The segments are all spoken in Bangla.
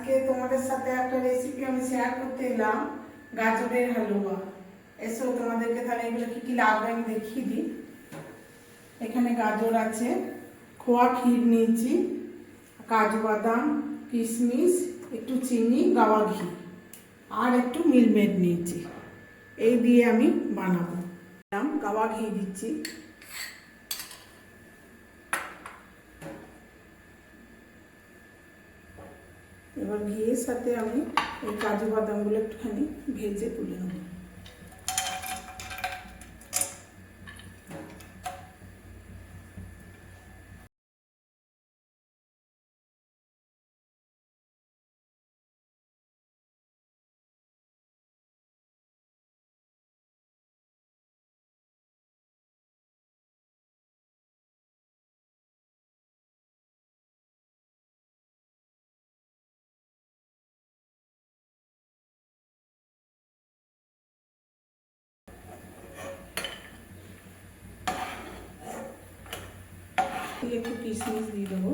আজকে তোমাদের সাথে একটা রেসিপি আমি শেয়ার করতে এলাম, গাজরের হালুয়া। এসো তোমাদেরকে তাহলে এগুলো কি কি লাগবে আমি দেখিয়ে দিই। এখানে গাজর আছে, খোয়া ক্ষীর নিয়েছি, কাজু বাদাম, কিশমিশ, একটু চিনি, গাওয়া ঘি আর একটু মিল্কমেড নিয়েছি। এই দিয়ে আমি বানাবো। গাওয়া ঘি দিচ্ছি। এবার ঘিয়ের সাথে আমি এই কাজু বাদামগুলো একটুখানি ভেজে তুলে নেব। একটু কিশমিশ দিয়ে দেবো।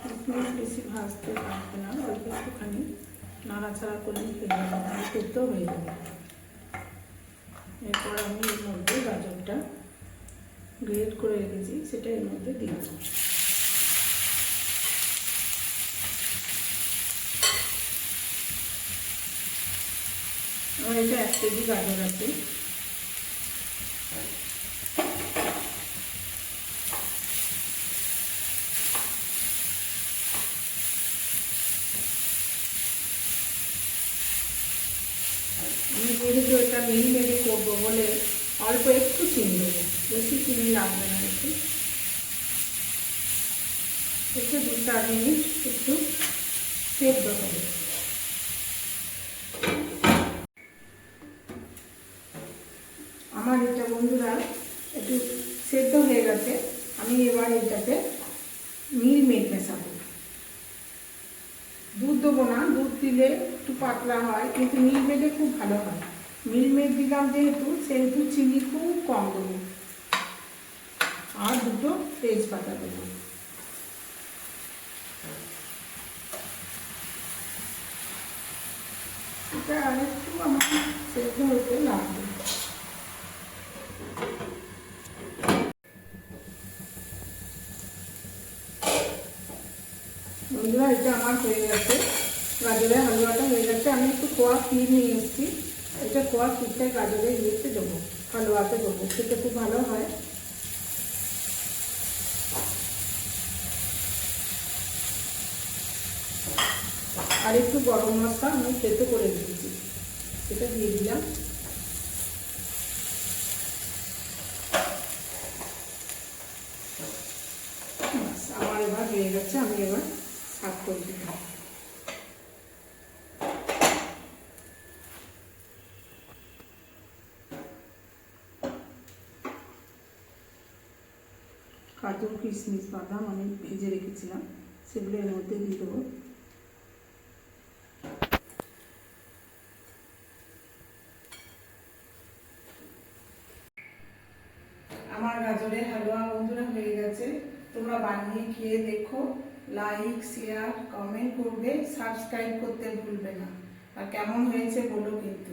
কিশমিশ বেশি ভাজতে পারবে না, অল্প একটুখানি নাড়াচাড়া করলে করতেও হয়ে যাবে। এরপর আমি এর মধ্যে গাজরটা গ্রেট করে রেখেছি, সেটা এর মধ্যে দিয়ে দেবো। আমার এটা 1 কেজি গাজর আছে। আমি যেহেতু এটা মিহি মেরে করবো বলে অল্প একটু চিনি দেবো, বেশি চিনি লাগবে না। একটু 2-4 মিনিট একটু সেদ্ধ হবে। আমার এটা বন্ধুরা একটু সেদ্ধ হয়ে গেছে। আমি এবার এটাতে মিল্কমেড মেশাবো। দুধ দেবো না, দুধ দিলে একটু পাতলা হয়, কিন্তু মিল্কমেডে খুব ভালো হয়। মিল্কমেড দিলাম যেহেতু, সেহেতু চিনি খুব কম দেবো আর 2টো তেজপাতা দেবো। এটা আরেকটু আমার সেদ্ধ হতে লাগবে। বন্ধুরা এটা আমার হয়ে গেছে, গাজরের হালুয়াটা হয়ে গেছে। আমি একটু খোয়া ক্ষীর নিয়ে এসেছি, এটা খোয়া ক্ষীরটা গাজরের ইয়েতে দেবো, হালুয়াতে দেবো, খেতে খুব ভালো হয়। আর একটু গরম মশলা আমি খেতে করে রেখেছি, সেটা দিয়ে দিলাম। আমার এবার হয়ে গেছে, আমি এবার সার্ভ করে দিলাম। কাজু, কিশমিশ, বাদাম আমি ভেজে রেখেছিলাম, সেগুলো এর মধ্যে দিয়ে দেবো। আমার গাজরের হালুয়া বন্ধুরা হয়ে গেছে। তোমরা বানিয়ে খেয়ে দেখো, লাইক, শেয়ার, কমেন্ট করবে, সাবস্ক্রাইব করতে ভুলবে না। আর কেমন হয়েছে বলো কিন্তু।